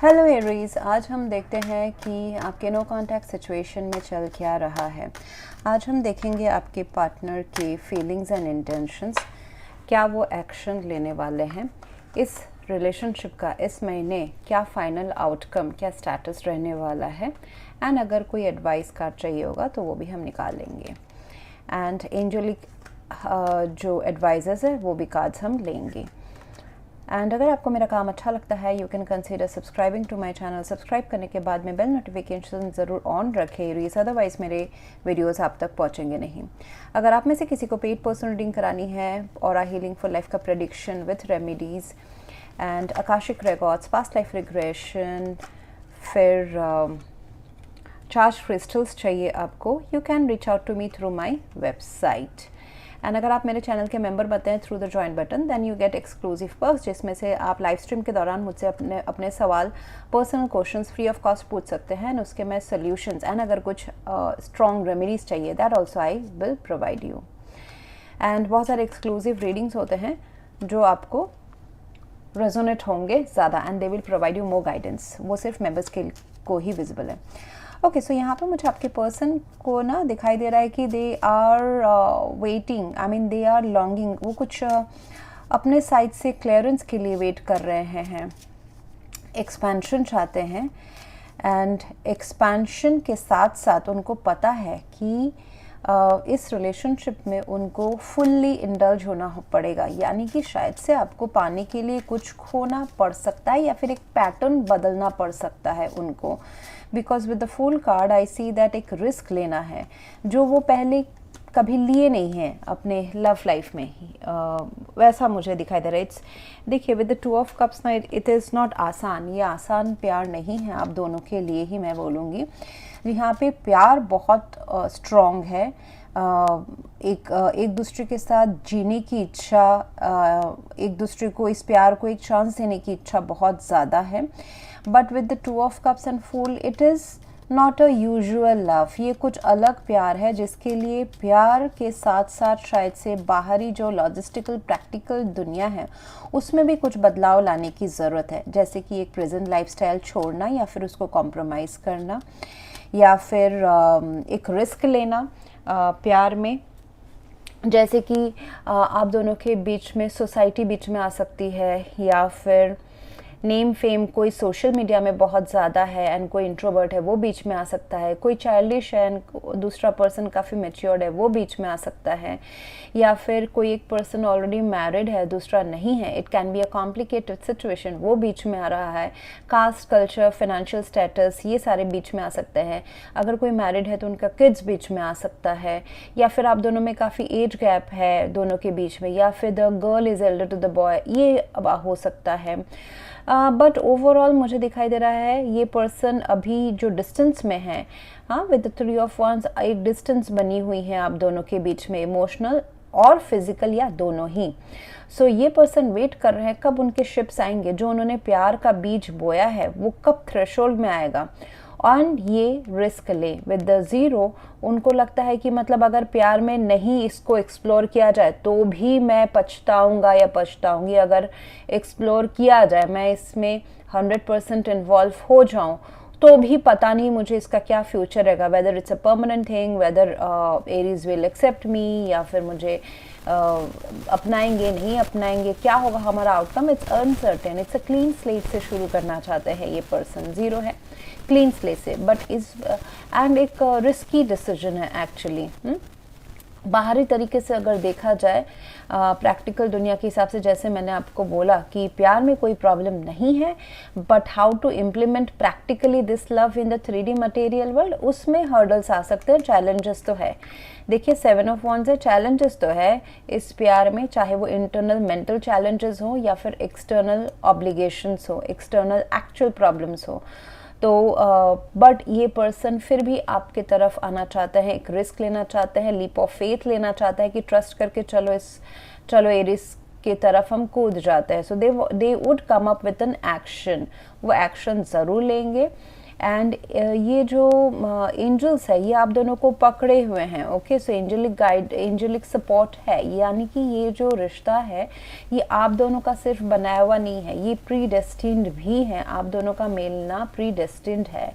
Hello Aries, आज हम देखते हैं कि आपके नो कांटेक्ट सिचुएशन में चल क्या रहा है। आज हम देखेंगे आपके पार्टनर के फीलिंग्स एंड इंटेंशंस, क्या वो एक्शन लेने वाले हैं इस रिलेशनशिप का, इस महीने क्या फाइनल आउटकम, क्या स्टेटस रहने वाला है। एंड अगर कोई एडवाइस कार्ड चाहिए होगा तो वो भी हम निकालेंगे। एंड एंजलिक जो एडवाइजर्स है वो भी कार्ड्स हम लेंगे। एंड अगर आपको मेरा काम अच्छा लगता है you can consider subscribing to my channel. Subscribe करने के बाद में बेल नोटिफिकेशन ज़रूर ऑन रखें रीज, अदरवाइज़ मेरे वीडियोस आप तक पहुंचेंगे नहीं। अगर आप में से किसी को पेड पर्सनल रीडिंग करानी है और हीलिंग फॉर लाइफ का prediction with remedies and akashic records, past life regression, फिर चार्ज क्रिस्टल्स चाहिए आपको, you can reach out to me through my website. And अगर आप मेरे चैनल के मेंबर बनते हैं through the join button then you get exclusive perks, जिसमें से आप लाइव स्ट्रीम के दौरान मुझसे अपने सवाल, personal questions free of cost पूछ सकते हैं एंड उसके मैं सोल्यूशंस एंड अगर कुछ स्ट्रॉन्ग रेमेडीज चाहिए that also I will provide you. And बहुत सारे एक्सक्लूसिव रीडिंग्स होते हैं जो आपको रेजोनेट होंगे ज़्यादा and they will provide you more guidance, वो सिर्फ मेंबर्स के को ही विजिबल है। ओके, सो यहाँ पर मुझे आपके पर्सन को ना दिखाई दे रहा है कि they are waiting, I mean they are longing, वो कुछ अपने साइड से क्लियरेंस के लिए वेट कर रहे हैं, एक्सपेंशन चाहते हैं। एंड एक्सपेंशन के साथ साथ उनको पता है कि इस रिलेशनशिप में उनको फुल्ली इंडल्ज होना पड़ेगा, यानी कि शायद से आपको पाने के लिए कुछ खोना पड़ सकता है या फिर एक पैटर्न बदलना पड़ सकता है उनको, because with the full card I see that एक रिस्क लेना है जो वो पहले कभी लिए नहीं हैं अपने लव लाइफ में ही, वैसा मुझे दिखाई दे रहा है। इट्स देखिए with the two of cups ना इट इज़ नॉट आसान, ये आसान प्यार नहीं है आप दोनों के लिए ही मैं बोलूँगी। यहाँ पे प्यार बहुत स्ट्रॉन्ग है, एक दूसरे के साथ जीने की इच्छा, एक दूसरे को इस प्यार को एक चांस देने की इच्छा बहुत ज़्यादा है। But with the two of cups and fool it is not a usual love, ये कुछ अलग प्यार है जिसके लिए प्यार के साथ साथ शायद से बाहरी जो लॉजिस्टिकल प्रैक्टिकल दुनिया है उसमें भी कुछ बदलाव लाने की ज़रूरत है, जैसे कि एक प्रेजेंट लाइफस्टाइल छोड़ना या फिर उसको कॉम्प्रोमाइज़ करना या फिर एक रिस्क लेना प्यार में, जैसे कि आप दोनों के बीच में सोसाइटी बीच में आ सकती है या फिर नेम फेम, कोई सोशल मीडिया में बहुत ज़्यादा है एंड कोई इंट्रोवर्ट है वो बीच में आ सकता है, कोई चाइल्डिश है एंड दूसरा पर्सन काफ़ी मैच्योर्ड है वो बीच में आ सकता है, या फिर कोई एक पर्सन ऑलरेडी मैरिड है दूसरा नहीं है, it can be a complicated situation, वो बीच में आ रहा है। कास्ट, कल्चर, फाइनेंशियल स्टेटस, ये सारे बीच में आ सकते हैं। अगर कोई मैरिड है तो उनका किड्स बीच में आ सकता है, या फिर आप दोनों में काफ़ी एज गैप है दोनों के बीच में, या फिर the girl is elder to the boy, ये अब हो सकता है। बट ओवरऑल मुझे दिखाई दे रहा है ये पर्सन अभी जो डिस्टेंस में है, हाँ, with the three of wands एक डिस्टेंस बनी हुई है आप दोनों के बीच में, इमोशनल और फिजिकल या दोनों ही। सो ये पर्सन वेट कर रहे हैं कब उनके शिप्स आएंगे, जो उन्होंने प्यार का बीज बोया है वो कब थ्रेशोल्ड में आएगा और ये रिस्क ले विद द ज़ीरो। उनको लगता है कि मतलब अगर प्यार में नहीं इसको एक्सप्लोर किया जाए तो भी मैं पछताऊंगा या पछताऊंगी, अगर एक्सप्लोर किया जाए मैं इसमें 100% इन्वॉल्व हो जाऊं तो भी पता नहीं मुझे इसका क्या फ्यूचर रहेगा, whether it's a permanent thing, whether Aries will accept me या फिर मुझे अपनाएंगे नहीं अपनाएंगे, क्या होगा हमारा outcome, it's uncertain. It's a clean slate से शुरू करना चाहते हैं ये पर्सन, ज़ीरो है क्लीन स्लेट से, बट इस एंड एक रिस्की डिसीजन है एक्चुअली। बाहरी तरीके से अगर देखा जाए प्रैक्टिकल दुनिया के हिसाब से, जैसे मैंने आपको बोला कि प्यार में कोई प्रॉब्लम नहीं है, but how to implement practically this love in the 3D material world, उसमें हर्डल्स आ सकते हैं, चैलेंजेस तो है। देखिए 7 ऑफ वॉन्ड्स है, चैलेंजेस तो है इस प्यार में, चाहे वो इंटरनल मेंटल चैलेंजेस हो या फिर एक्सटर्नल ऑब्लिगेशंस हो, एक्सटर्नल एक्चुअल प्रॉब्लम्स हो। तो बट ये पर्सन फिर भी आपके तरफ आना चाहता है, एक रिस्क लेना चाहते हैं, लीप ऑफ फेथ लेना चाहता है कि ट्रस्ट करके चलो ये रिस्क की तरफ हम कूद जाते हैं। So they would come up with an action, वो एक्शन ज़रूर लेंगे एंड ये जो एंजल्स है ये आप दोनों को पकड़े हुए हैं। ओके, सो एंजलिक गाइड, एंजलिक सपोर्ट है, यानी कि ये जो रिश्ता है ये आप दोनों का सिर्फ बनाया हुआ नहीं है, ये प्री डेस्टिन्ड भी है। आप दोनों का मिलना प्री डेस्टिन्ड है।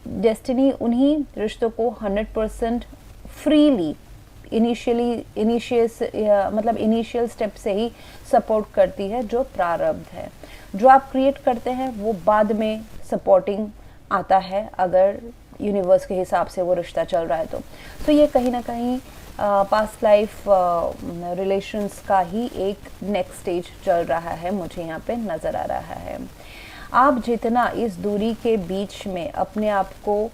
डेस्टिनी उन्हीं रिश्तों को 100% फ्रीली इनिशियल स्टेप से ही सपोर्ट करती है जो प्रारब्ध है। जो आप क्रिएट करते हैं वो बाद में सपोर्टिंग आता है, अगर यूनिवर्स के हिसाब से वो रिश्ता चल रहा है तो ये कहीं ना कहीं पास्ट लाइफ रिलेशंस का ही एक नेक्स्ट स्टेज चल रहा है, मुझे यहाँ पे नज़र आ रहा है। आप जितना इस दूरी के बीच में अपने आप को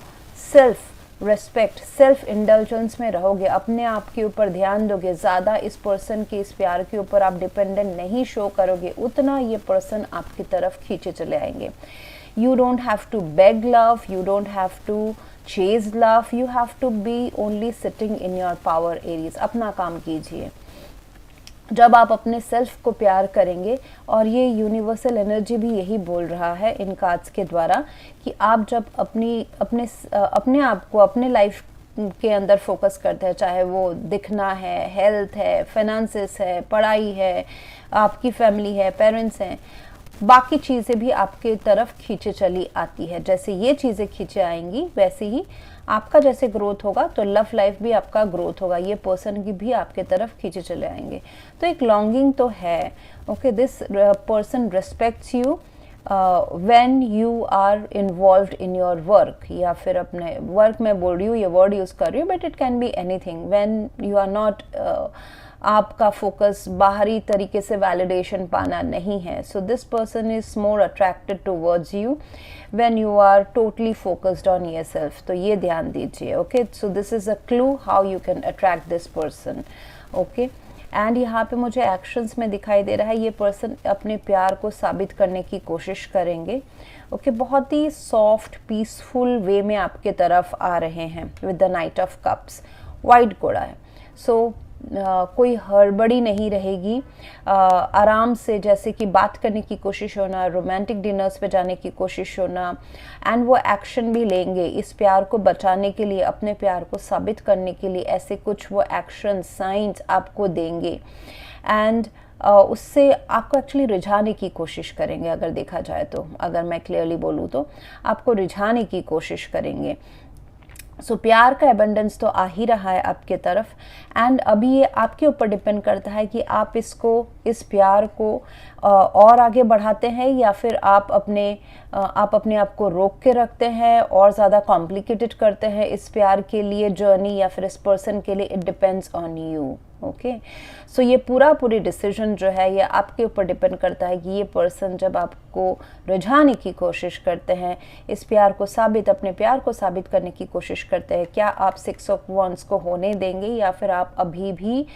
सेल्फ रेस्पेक्ट, सेल्फ इंडल्जेंस में रहोगे, अपने आप के ऊपर ध्यान दोगे, ज़्यादा इस पर्सन के इस प्यार के ऊपर आप डिपेंडेंट नहीं शो करोगे, उतना ये पर्सन आपकी तरफ खींचे चले आएंगे। You don't have to beg love, you don't have to chase love, you have to be only sitting in your power areas। अपना काम कीजिए। जब आप अपने सेल्फ को प्यार करेंगे, और ये यूनिवर्सल एनर्जी भी यही बोल रहा है इन कार्ड्स के द्वारा, कि आप जब अपने आप को अपने लाइफ के अंदर फोकस करते हैं, चाहे वो दिखना है, हेल्थ है, फाइनेंसेस है, पढ़ाई है, आपकी फैमिली है, पेरेंट्स हैं, बाकी चीज़ें भी आपके तरफ खींचे चली आती है। जैसे ये चीज़ें खींचे आएंगी वैसे ही आपका जैसे ग्रोथ होगा तो लव लाइफ भी आपका ग्रोथ होगा, ये पर्सन की भी आपके तरफ खींचे चले आएंगे। तो एक लॉन्गिंग तो है। Okay, this person respects you when you are involved in your work, या फिर अपने वर्क में बोल रही हूँ, ये वर्ड यूज़ कर रही हूँ, but it can be anything. When you are not, आपका फोकस बाहरी तरीके से वैलिडेशन पाना नहीं है, so this person is more attracted towards you when you are totally focused on yourself. तो ये ध्यान दीजिए। Okay, so this is a clue how you can attract this person. Okay, and यहाँ पे मुझे एक्शंस में दिखाई दे रहा है ये पर्सन अपने प्यार को साबित करने की कोशिश करेंगे। ओके, बहुत ही सॉफ्ट पीसफुल वे में आपके तरफ आ रहे हैं with the night of cups, white घोड़ा है। सो कोई हड़बड़ी नहीं रहेगी, आराम से जैसे कि बात करने की कोशिश होना, रोमांटिक डिनर्स पे जाने की कोशिश होना, एंड वो एक्शन भी लेंगे इस प्यार को बचाने के लिए, अपने प्यार को साबित करने के लिए। ऐसे कुछ वो एक्शन साइंस आपको देंगे, एंड उससे आपको एक्चुअली रिझाने की कोशिश करेंगे। अगर देखा जाए तो, अगर मैं क्लियरली बोलूँ तो आपको रिझाने की कोशिश करेंगे। सो प्यार का एबंडेंस तो आ ही रहा है आपके तरफ, एंड अभी ये आपके ऊपर डिपेंड करता है कि आप इस प्यार को और आगे बढ़ाते हैं, या फिर आप अपने आप को रोक के रखते हैं और ज़्यादा कॉम्प्लिकेटेड करते हैं इस प्यार के लिए जर्नी, या फिर इस पर्सन के लिए। It depends on you. Okay, so ये पूरी डिसीजन जो है ये आपके ऊपर डिपेंड करता है कि ये पर्सन जब आपको रिझाने की कोशिश करते हैं, इस प्यार को अपने प्यार को साबित करने की कोशिश करते हैं, क्या आप 6 ऑफ वॉन्ड्स को होने देंगे, या फिर आप अभी भी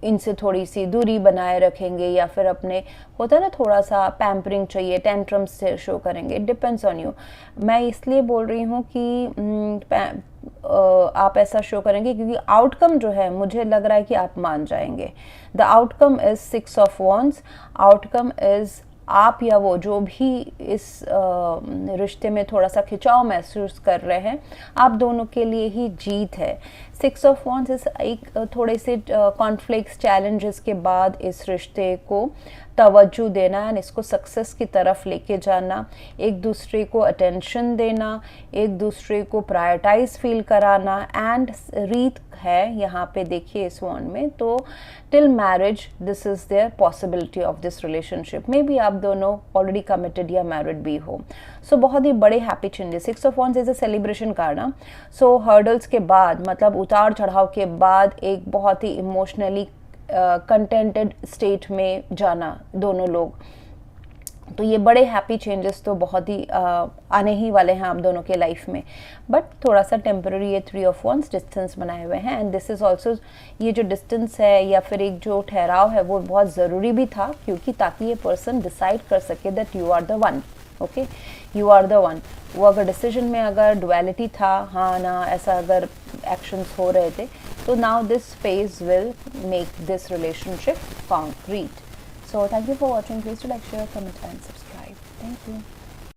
इनसे थोड़ी सी दूरी बनाए रखेंगे, या फिर अपने होता है ना थोड़ा सा पैम्परिंग चाहिए, टेंट्रम्स से शो करेंगे। It depends on you. मैं इसलिए बोल रही हूँ कि आप ऐसा शो करेंगे क्योंकि आउटकम जो है मुझे लग रहा है कि आप मान जाएंगे। The outcome is 6 of wands. Outcome is आप या वो जो भी इस रिश्ते में थोड़ा सा खिंचाव महसूस कर रहे हैं, आप दोनों के लिए ही जीत है। 6 ऑफ वॉन्ड्स इस एक थोड़े से कॉन्फ्लिक्ट्स, चैलेंजेस के बाद इस रिश्ते को तवज्जो देना एंड इसको सक्सेस की तरफ लेके जाना, एक दूसरे को अटेंशन देना, एक दूसरे को प्रायोरिटाइज फील कराना, एंड रीत है यहाँ पे देखिए इस वॉन्ड में, तो till marriage this is there possibility of this relationship. Maybe आप दोनों ऑलरेडी कमिटेड या मैरिड भी हो। सो बहुत ही बड़े happy changes. 6 of wands is a celebration card ना। सो हर्डल्स के बाद, मतलब उतार चढ़ाव के बाद, एक बहुत ही इमोशनली कंटेंटेड स्टेट में जाना दोनों लोग, तो ये बड़े हैप्पी चेंजेस तो बहुत ही आने ही वाले हैं आप दोनों के लाइफ में, बट थोड़ा सा टेम्पररी ये 3 ऑफ वॉन्ड्स डिस्टेंस बनाए हुए हैं। एंड दिस इज ऑल्सो, ये जो डिस्टेंस है या फिर एक जो ठहराव है वो बहुत ज़रूरी भी था, क्योंकि ताकि ये पर्सन डिसाइड कर सके that you are the one. Okay, you are the one. वो अगर डिसीजन में अगर डुअलिटी था, हाँ ना, ऐसा अगर एक्शंस हो रहे थे, तो now this phase will make this relationship concrete. So thank you for watching. Please do like, share, comment and subscribe. Thank you.